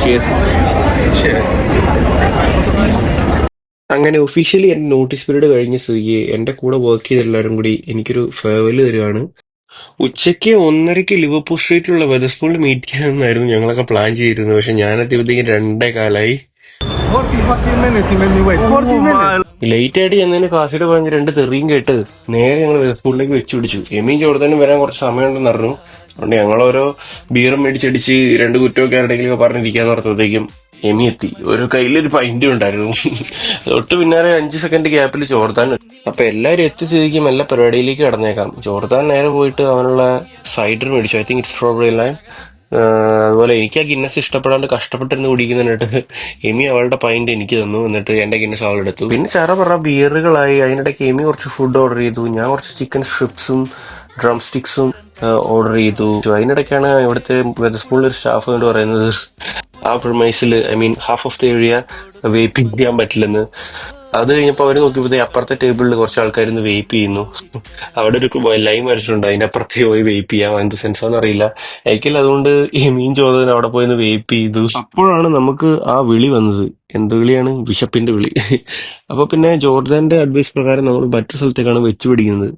Cheers. അങ്ങനെ officially എന്റെ notice period കഴിഞ്ഞ സ്ഥിതിക്ക് എന്റെ കൂടെ വർക്ക് ചെയ്ത എല്ലാവരും കൂടി എനിക്കൊരു ഫെയർവെൽ തരുവാണ്. ഉച്ചയ്ക്ക് 1:30 ലിവർപൂൾ സ്ട്രീറ്റിലുള്ള വെതർസ്പൂളിൽ മീറ്റ് ചെയ്യാമെന്നായിരുന്നു ഞങ്ങളൊക്കെ പ്ലാൻ ചെയ്തിരുന്നത്. പക്ഷെ ഞാനെത്തിയപ്പോഴത്തേക്കും 2:15. 40 minutes, you made me wait. 40 minutes. Late ആയിട്ട് ചെന്നതിന് കാസിയുടെ പറഞ്ഞ് 2 തെറിയും കേട്ട് നേരെ ഞങ്ങൾ വെതർസ്പൂളിലേക്ക് വെച്ച് പിടിച്ചു. എമിയും ജോർദാനും വരാൻ കുറച്ച് സമയമുണ്ടെന്ന് പറഞ്ഞു. അതുകൊണ്ട് ഞങ്ങൾ ഓരോ ബീറും മേടിച്ചടിച്ച് 2 കുറ്റമൊക്കെ ആരുടെയെങ്കിലും പറഞ്ഞിരിക്കാന്ന് ഓർത്തപ്പോഴത്തേക്കും എമി എത്തി. ഒരു കയ്യിലൊരു പൈന്റും ഉണ്ടായിരുന്നു. തൊട്ട് പിന്നാലെ 5 സെക്കൻഡ് ഗ്യാപ്പിൽ ജോർദാൻ. അപ്പൊ എല്ലാവരും എത്തി സ്ഥിതിക്കും എല്ലാ പരിപാടിയിലേക്ക് കടന്നേക്കാം. ജോർദാൻ നേരെ പോയിട്ട് അവനുള്ള സൈഡർ മേടിച്ചു. I think it strawberry lime. അതുപോലെ എനിക്ക് ആ ഗിന്നസ് ഇഷ്ടപ്പെടാണ്ട് കഷ്ടപ്പെട്ടിരുന്ന് കുടിക്കുന്നതിനായിട്ട് എമി അവളുടെ പൈന്റ് എനിക്ക് തന്നു. എന്നിട്ട് എന്റെ ഗിന്നസ് അവളെടുത്തു. പിന്നെ ചറ പറ ബിയറുകളായി. അതിനിടയ്ക്ക് എമി കുറച്ച് ഫുഡ് ഓർഡർ ചെയ്തു. ഞാൻ കുറച്ച് ചിക്കൻ സ്ട്രിപ്സും ഡ്രം സ്റ്റിക്സും ഓർഡർ ചെയ്തു. അതിനിടയ്ക്കാണ് ഇവിടുത്തെ വെതർസ്പൂളിൽ ഒരു സ്റ്റാഫ് കൊണ്ട് പറയുന്നത് ആ പ്രൊമൈസിൽ ഹാഫ് ഓഫ് ദ ഏരിയ വേപ്പ് ചെയ്യാൻ പറ്റില്ലെന്ന്. അത് കഴിഞ്ഞപ്പോൾ അവർ നോക്കിയപ്പോഴത്തേ അപ്പുറത്തെ ടേബിളിൽ കുറച്ച് ആൾക്കാരിന്ന് വെയിപ്പ് ചെയ്യുന്നു. അവിടെ ഒരു ലൈൻ വരച്ചിട്ടുണ്ട്, അതിന്റെ അപ്പുറത്തേ പോയി വെയിപ്പ് ചെയ്യാം. എന്ത് സെൻസാന്ന് അറിയില്ല. എനിക്കല്ല. അതുകൊണ്ട് ഈ മീൻ ചോദന അവിടെ പോയി വെയിപ്പ് ചെയ്തു. അപ്പോഴാണ് നമുക്ക് ആ വിളി വന്നത്. എന്ത് വിളിയാണ്? വിശപ്പിന്റെ വിളി. അപ്പൊ പിന്നെ ജോർദാന്റെ അഡ്വൈസ് പ്രകാരം നമ്മൾ മറ്റു സ്ഥലത്തേക്കാണ് വെച്ച് പിടിക്കുന്നത്.